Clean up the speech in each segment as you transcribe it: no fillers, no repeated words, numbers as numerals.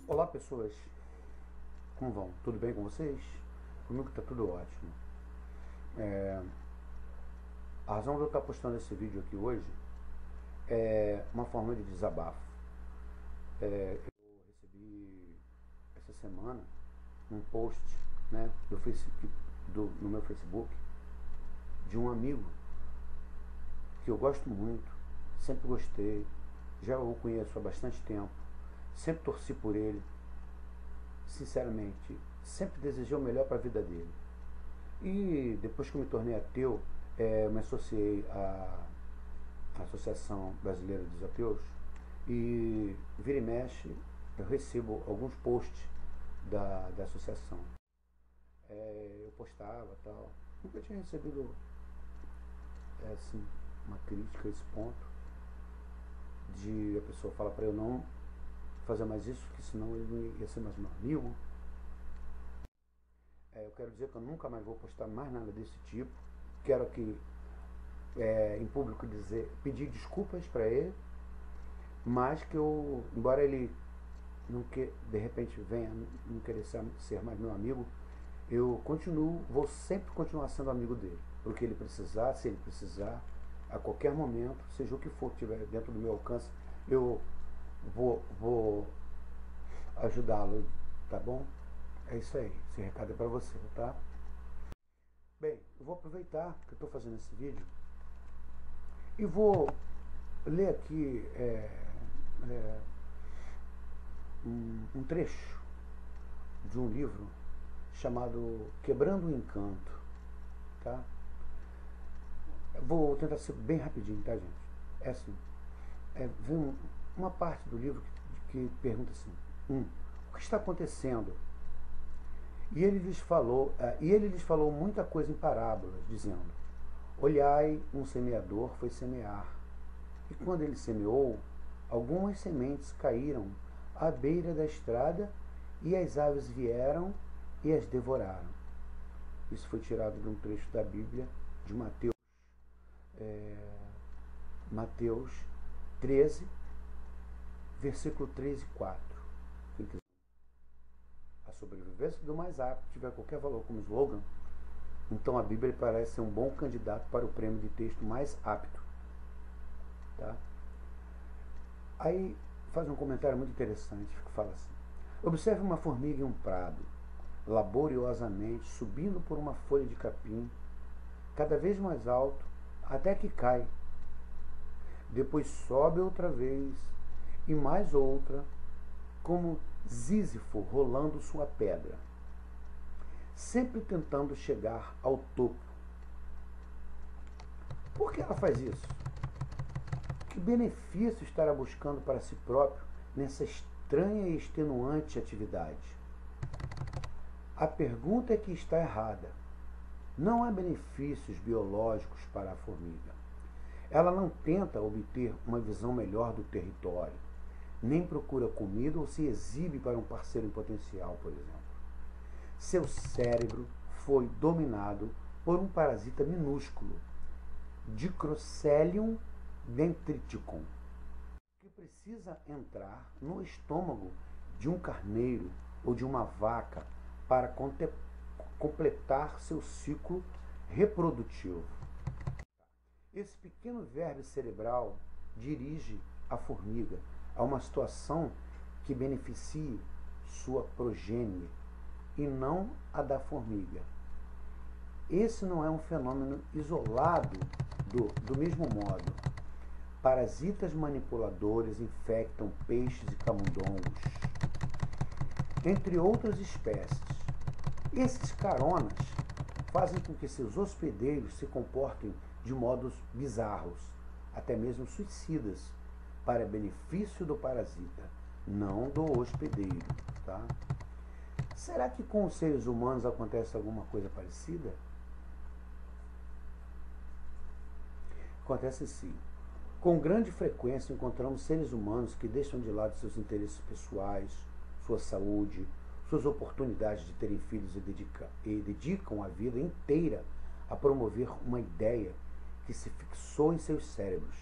Olá pessoas, como vão? Tudo bem com vocês? Comigo está tudo ótimo. A razão de eu estar postando esse vídeo aqui hoje é uma forma de desabafo. Eu recebi essa semana um post, né, no meu Facebook de um amigo que eu gosto muito, sempre gostei, já o conheço há bastante tempo, sempre torci por ele, sinceramente, sempre desejei o melhor para a vida dele. E depois que eu me tornei ateu, me associei à Associação Brasileira dos Ateus, e vira e mexe eu recebo alguns posts da associação. Eu postava e tal, nunca tinha recebido assim, uma crítica a esse ponto, de a pessoa falar para eu não fazer mais isso, porque senão ele não ia ser mais meu amigo. Eu quero dizer que eu nunca mais vou postar mais nada desse tipo. Quero aqui em público pedir desculpas para ele, mas que eu, embora ele de repente venha não querer ser mais meu amigo, eu vou sempre continuar sendo amigo dele, porque ele precisar, se ele precisar, a qualquer momento, seja o que for que estiver dentro do meu alcance, eu vou ajudá-lo, tá bom? É isso aí, esse recado é para você, tá? Bem, eu vou aproveitar que eu estou fazendo esse vídeo e vou ler aqui um trecho de um livro chamado Quebrando o Encanto, tá? Vou tentar ser bem rapidinho, tá, gente? É assim, vem uma parte do livro que pergunta assim: o que está acontecendo? E ele lhes falou muita coisa em parábolas, dizendo: olhai, um semeador foi semear. E quando ele semeou, algumas sementes caíram à beira da estrada, e as aves vieram e as devoraram. Isso foi tirado de um trecho da Bíblia de Mateus 13, versículo 3 e 4. Quem quiser. A sobrevivência do mais apto tiver qualquer valor como slogan, então a Bíblia parece ser um bom candidato para o prêmio de texto mais apto. Tá? Aí faz um comentário muito interessante, que fala assim: observe uma formiga em um prado, laboriosamente subindo por uma folha de capim, cada vez mais alto, até que cai. Depois sobe outra vez, e mais outra, como Sísifo rolando sua pedra, sempre tentando chegar ao topo. Por que ela faz isso? Que benefício estará buscando para si próprio nessa estranha e extenuante atividade? A pergunta é que está errada. Não há benefícios biológicos para a formiga. Ela não tenta obter uma visão melhor do território, nem procura comida ou se exibe para um parceiro em potencial, por exemplo. Seu cérebro foi dominado por um parasita minúsculo, Dicrocelium dendriticum, que precisa entrar no estômago de um carneiro ou de uma vaca para completar seu ciclo reprodutivo. Esse pequeno verme cerebral dirige a formiga a uma situação que beneficie sua progênie e não a da formiga. Esse não é um fenômeno isolado. Do mesmo modo, parasitas manipuladores infectam peixes e camundongos, entre outras espécies. Esses caronas fazem com que seus hospedeiros se comportem de modos bizarros, até mesmo suicidas, para benefício do parasita, não do hospedeiro. Tá? Será que com os seres humanos acontece alguma coisa parecida? Acontece sim. Com grande frequência encontramos seres humanos que deixam de lado seus interesses pessoais, sua saúde, suas oportunidades de terem filhos e dedicam a vida inteira a promover uma ideia que se fixou em seus cérebros.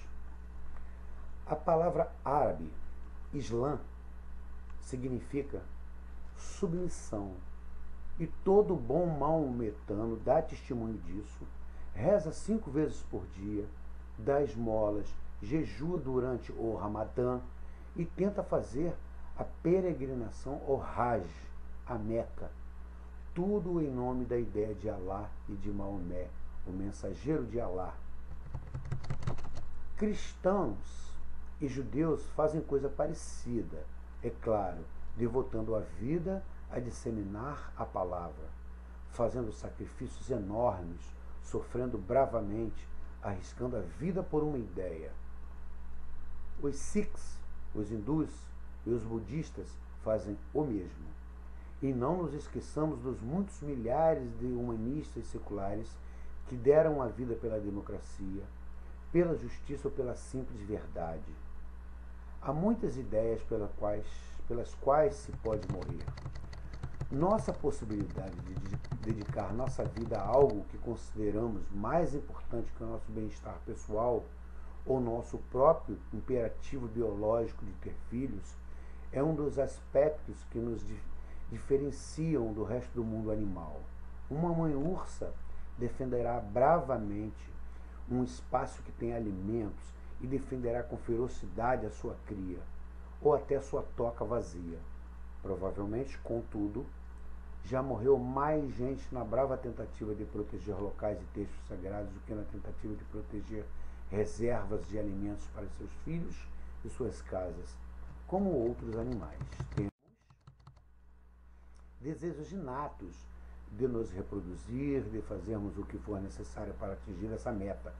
A palavra árabe, Islã, significa submissão, e todo bom maometano dá testemunho disso, reza 5 vezes por dia, dá esmolas, jejua durante o Ramadã e tenta fazer a peregrinação ao Hajj, a Meca, tudo em nome da ideia de Alá e de Maomé, o mensageiro de Alá. Cristãos e judeus fazem coisa parecida, é claro, devotando a vida a disseminar a palavra, fazendo sacrifícios enormes, sofrendo bravamente, arriscando a vida por uma ideia. Os Sikhs, os hindus e os budistas fazem o mesmo. E não nos esqueçamos dos muitos milhares de humanistas seculares que deram a vida pela democracia, pela justiça ou pela simples verdade. Há muitas ideias pelas quais se pode morrer. Nossa possibilidade de dedicar nossa vida a algo que consideramos mais importante que o nosso bem-estar pessoal ou nosso próprio imperativo biológico de ter filhos é um dos aspectos que nos diferenciam do resto do mundo animal. Uma mãe ursa defenderá bravamente um espaço que tem alimentos e defenderá com ferocidade a sua cria, ou até sua toca vazia. Provavelmente, contudo, já morreu mais gente na brava tentativa de proteger locais e textos sagrados do que na tentativa de proteger reservas de alimentos para seus filhos e suas casas, como outros animais. Temos desejos inatos de nos reproduzir, de fazermos o que for necessário para atingir essa meta.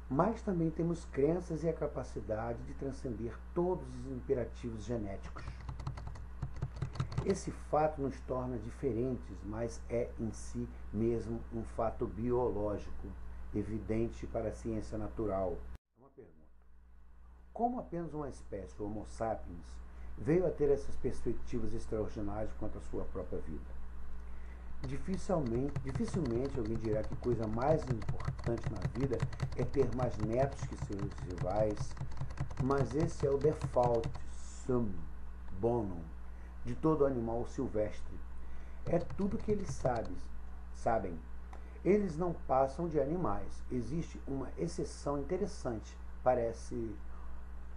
Mas também temos crenças e a capacidade de transcender todos os imperativos genéticos. Esse fato nos torna diferentes, mas é em si mesmo um fato biológico, evidente para a ciência natural. Uma pergunta: como apenas uma espécie, o Homo sapiens, veio a ter essas perspectivas extraordinárias quanto à sua própria vida? Dificilmente alguém dirá que coisa mais importante na vida é ter mais netos que seus rivais, mas esse é o default sum bonum de todo animal silvestre. É tudo que eles sabem. Eles não passam de animais. Existe uma exceção interessante. Parece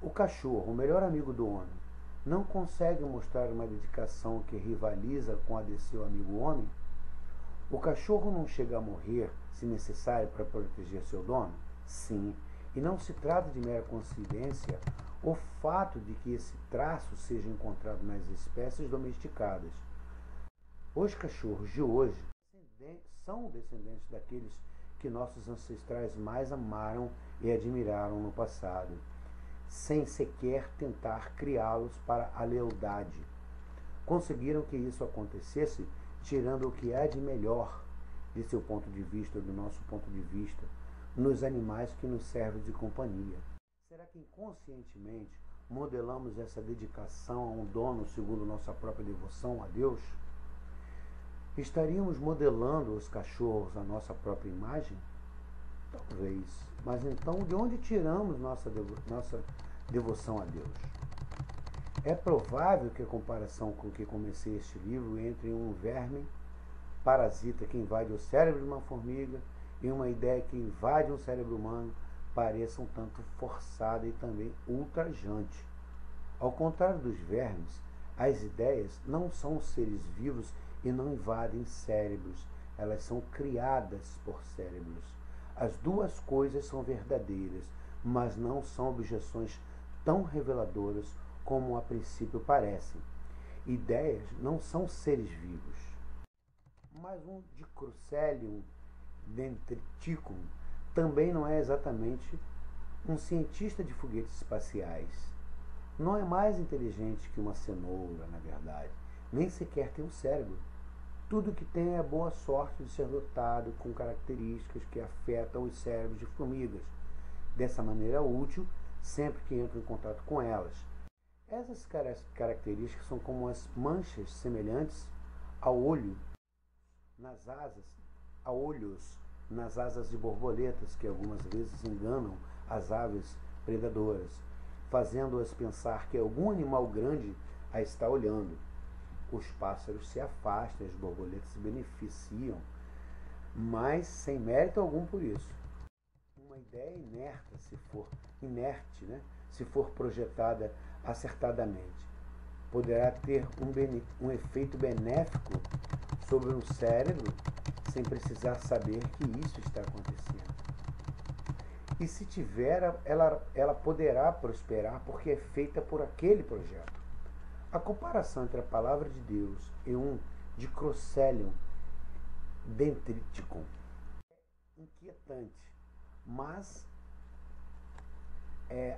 o cachorro, o melhor amigo do homem. Não consegue mostrar uma dedicação que rivaliza com a de seu amigo homem? O cachorro não chega a morrer, se necessário, para proteger seu dono? Sim, e não se trata de mera coincidência o fato de que esse traço seja encontrado nas espécies domesticadas. Os cachorros de hoje são descendentes daqueles que nossos ancestrais mais amaram e admiraram no passado, sem sequer tentar criá-los para a lealdade. Conseguiram que isso acontecesse tirando o que há de melhor, de seu ponto de vista, do nosso ponto de vista, nos animais que nos servem de companhia. Será que inconscientemente modelamos essa dedicação a um dono segundo nossa própria devoção a Deus? Estaríamos modelando os cachorros à nossa própria imagem? Talvez. Mas então, de onde tiramos nossa devoção a Deus? É provável que a comparação com que comecei este livro entre um verme parasita que invade o cérebro de uma formiga e uma ideia que invade um cérebro humano pareça um tanto forçada e também ultrajante. Ao contrário dos vermes, as ideias não são seres vivos e não invadem cérebros, elas são criadas por cérebros. As duas coisas são verdadeiras, mas não são objeções tão reveladoras como a princípio parecem. Ideias não são seres vivos. Mas um Dicrocelium dentriticum também não é exatamente um cientista de foguetes espaciais. Não é mais inteligente que uma cenoura, na verdade. Nem sequer tem um cérebro. Tudo que tem é a boa sorte de ser dotado com características que afetam os cérebros de formigas. Dessa maneira útil, sempre que entra em contato com elas. Essas características são como as manchas semelhantes ao olho nas asas, a olhos nas asas de borboletas que algumas vezes enganam as aves predadoras, fazendo-as pensar que algum animal grande a está olhando. Os pássaros se afastam, as borboletas se beneficiam, mas sem mérito algum por isso. Uma ideia inerte, né? Se for projetada acertadamente, poderá ter um efeito benéfico sobre um cérebro sem precisar saber que isso está acontecendo. E se tiver, ela poderá prosperar porque é feita por aquele projeto. A comparação entre a palavra de Deus e um Dicrocelium dendriticum é inquietante, mas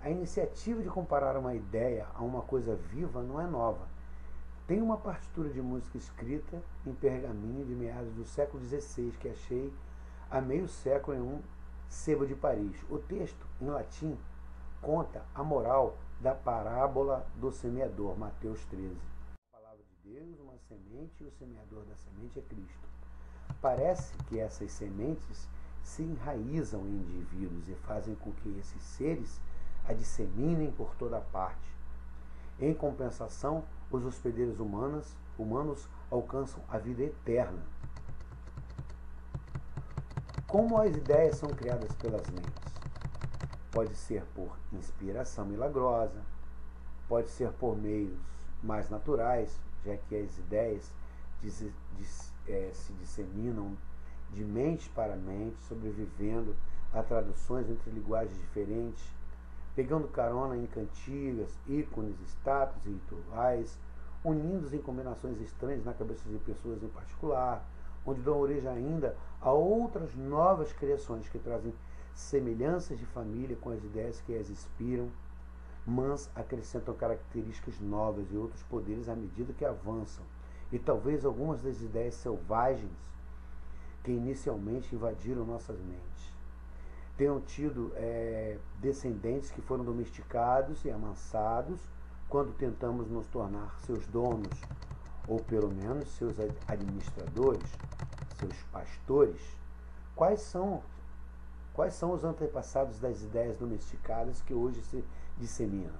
a iniciativa de comparar uma ideia a uma coisa viva não é nova. Tem uma partitura de música escrita em pergaminho de meados do século XVI que achei há meio século em um sebo de Paris. O texto, em latim, conta a moral da parábola do semeador, Mateus 13. A palavra de Deus, uma semente, e o semeador da semente é Cristo. Parece que essas sementes se enraizam em indivíduos e fazem com que esses seres a disseminem por toda parte. Em compensação, os hospedeiros humanos alcançam a vida eterna. Como as ideias são criadas pelas mentes? Pode ser por inspiração milagrosa, pode ser por meios mais naturais, já que as ideias se disseminam de mente para mente, sobrevivendo a traduções entre linguagens diferentes, pegando carona em cantigas, ícones, estátuas e rituais, unindo-os em combinações estranhas na cabeça de pessoas em particular, onde dão origem ainda a outras novas criações que trazem semelhanças de família com as ideias que as inspiram, mas acrescentam características novas e outros poderes à medida que avançam, e talvez algumas das ideias selvagens que inicialmente invadiram nossas mentes tenham tido descendentes que foram domesticados e amansados quando tentamos nos tornar seus donos, ou pelo menos seus administradores, seus pastores. Quais são os antepassados das ideias domesticadas que hoje se disseminam?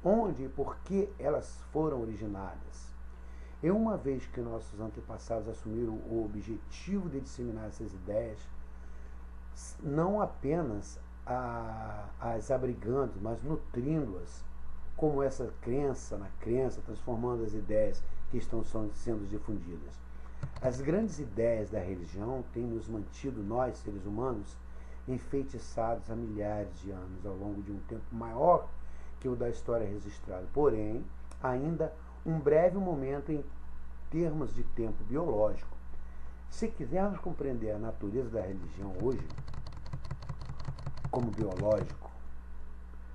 Onde e por que elas foram originadas? E uma vez que nossos antepassados assumiram o objetivo de disseminar essas ideias, não apenas as abrigando, mas nutrindo-as, como essa crença na crença, transformando as ideias que estão sendo difundidas. As grandes ideias da religião têm nos mantido, nós, seres humanos, enfeitiçados há milhares de anos, ao longo de um tempo maior que o da história registrada. Porém, ainda um breve momento em termos de tempo biológico. Se quisermos compreender a natureza da religião hoje, como biológico,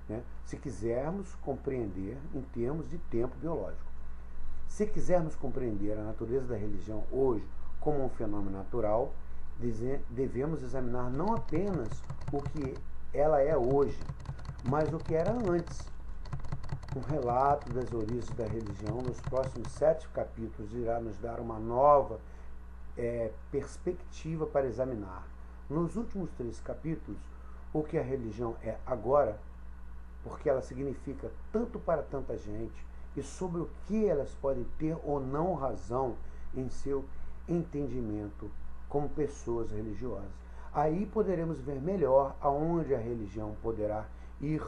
né? Se quisermos compreender em termos de tempo biológico, se quisermos compreender a natureza da religião hoje como um fenômeno natural, devemos examinar não apenas o que ela é hoje, mas o que era antes. Um relato das origens da religião nos próximos 7 capítulos irá nos dar uma nova perspectiva para examinar. Nos últimos 3 capítulos, o que a religião é agora, porque ela significa tanto para tanta gente, e sobre o que elas podem ter ou não razão em seu entendimento como pessoas religiosas. Aí poderemos ver melhor aonde a religião poderá ir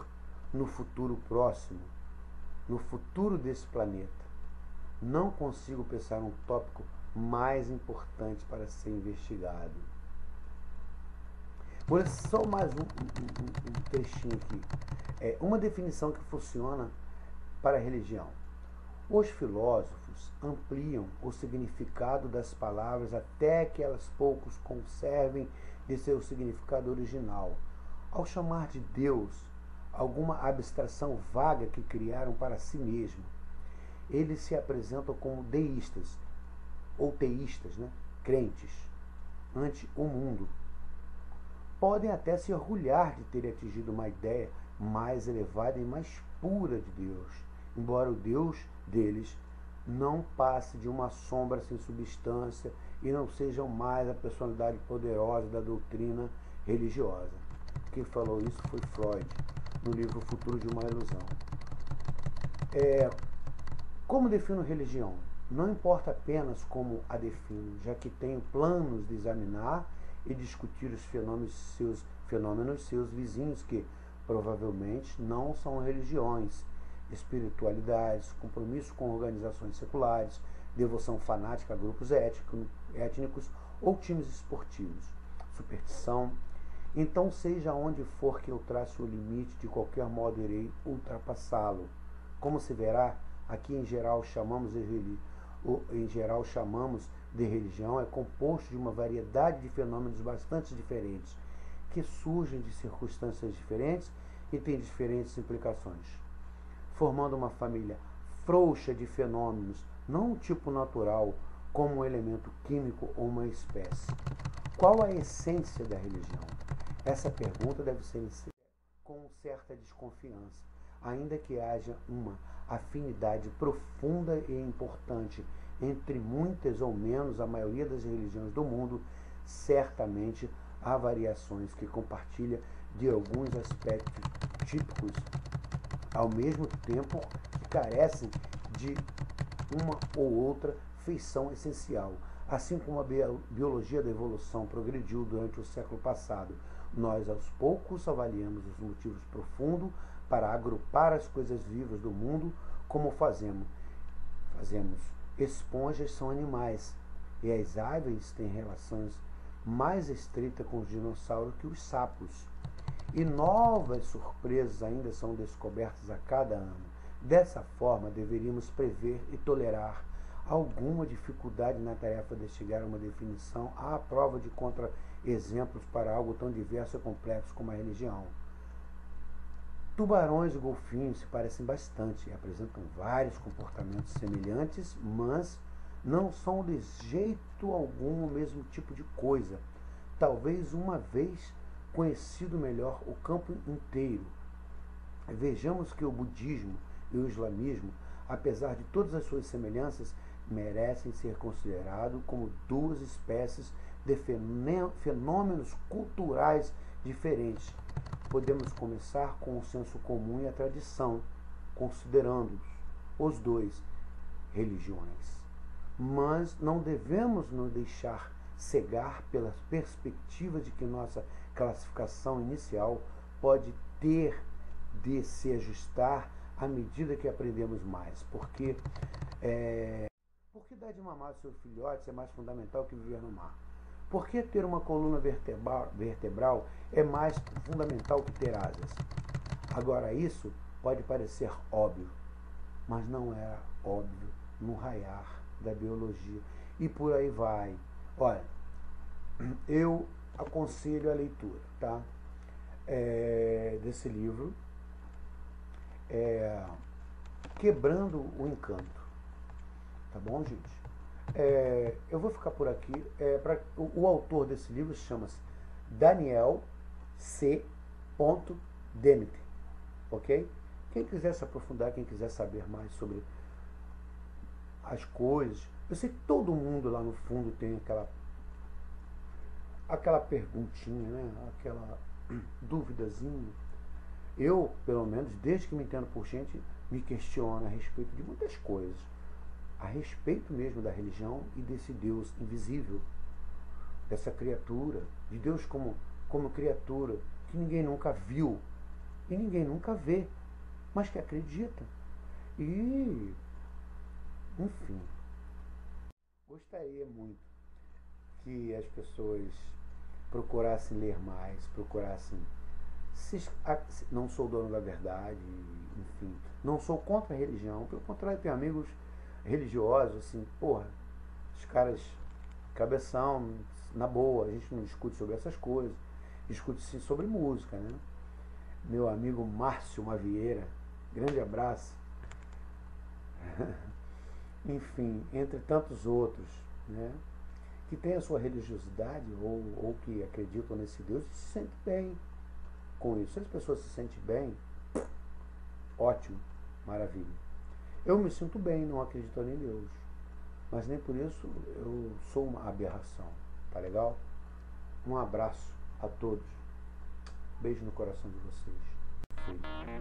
no futuro próximo, no futuro desse planeta. Não consigo pensar um tópico mais importante para ser investigado. Vou ler só mais um trechinho aqui. Uma definição que funciona para a religião. Os filósofos ampliam o significado das palavras até que elas poucos conservem de seu significado original. Ao chamar de Deus alguma abstração vaga que criaram para si mesmo, eles se apresentam como deístas, ou teístas, né? Crentes, ante o mundo. Podem até se orgulhar de terem atingido uma ideia mais elevada e mais pura de Deus, embora o Deus deles não passe de uma sombra sem substância e não sejam mais a personalidade poderosa da doutrina religiosa. Quem falou isso foi Freud, no livro O Futuro de uma Ilusão. Como defino religião? Não importa apenas como a defino, já que tenho planos de examinar e discutir os fenômenos seus vizinhos, que provavelmente não são religiões, espiritualidades, compromisso com organizações seculares, devoção fanática a grupos étnicos ou times esportivos, superstição. Então, seja onde for que eu trace o limite, de qualquer modo irei ultrapassá-lo. Como se verá, aqui em geral chamamos de religião, é composto de uma variedade de fenômenos bastante diferentes, que surgem de circunstâncias diferentes e têm diferentes implicações, formando uma família frouxa de fenômenos, não um tipo natural, como um elemento químico ou uma espécie. Qual a essência da religião? Essa pergunta deve ser com certa desconfiança, ainda que haja uma afinidade profunda e importante entre muitas ou menos a maioria das religiões do mundo. Certamente há variações que compartilham de alguns aspectos típicos, ao mesmo tempo que carecem de uma ou outra feição essencial. Assim como a biologia da evolução progrediu durante o século passado, nós aos poucos avaliamos os motivos profundos para agrupar as coisas vivas do mundo como fazemos. Esponjas são animais, e as aves têm relações mais estreitas com os dinossauros que os sapos. E novas surpresas ainda são descobertas a cada ano. Dessa forma, deveríamos prever e tolerar alguma dificuldade na tarefa de chegar a uma definição à prova de contra-exemplos para algo tão diverso e complexo como a religião. Tubarões e golfinhos se parecem bastante e apresentam vários comportamentos semelhantes, mas não são de jeito algum o mesmo tipo de coisa. Talvez uma vez conhecido melhor o campo inteiro. Vejamos que o budismo e o islamismo, apesar de todas as suas semelhanças, merecem ser considerados como duas espécies de fenômenos culturais diferentes. Podemos começar com o senso comum e a tradição, considerando os dois religiões. Mas não devemos nos deixar cegar pela perspectiva de que nossa classificação inicial pode ter de se ajustar à medida que aprendemos mais. Porque dar de mamar aos seus filhotes é mais fundamental que viver no mar? Por que ter uma coluna vertebral é mais fundamental que ter asas? Agora, isso pode parecer óbvio, mas não era óbvio no raiar da biologia. E por aí vai. Olha, eu aconselho a leitura, tá? Desse livro, Quebrando o Encanto. Tá bom, gente? Eu vou ficar por aqui. O autor desse livro chama-se Daniel C. Dennett, ok? Quem quiser se aprofundar, quem quiser saber mais sobre as coisas, eu sei que todo mundo lá no fundo tem aquela perguntinha, né? Aquela duvidazinha. Eu, pelo menos, desde que me entendo por gente, me questiono a respeito de muitas coisas, a respeito mesmo da religião e desse Deus invisível, dessa criatura, de Deus como criatura que ninguém nunca viu e ninguém nunca vê, mas que acredita. E, enfim, gostaria muito que as pessoas procurassem ler mais, procurassem. Não sou dono da verdade, enfim, não sou contra a religião, pelo contrário, tenho amigos religiosos, assim, porra, os caras cabeção, na boa, a gente não discute sobre essas coisas, discute sim sobre música, né? Meu amigo Márcio Mavieira, grande abraço. Enfim, entre tantos outros, né, que tem a sua religiosidade ou que acreditam nesse Deus e se sentem bem com isso. Se as pessoas se sentem bem, ótimo, maravilha. Eu me sinto bem não acreditando em Deus, mas nem por isso eu sou uma aberração, tá legal? Um abraço a todos, beijo no coração de vocês. Fui.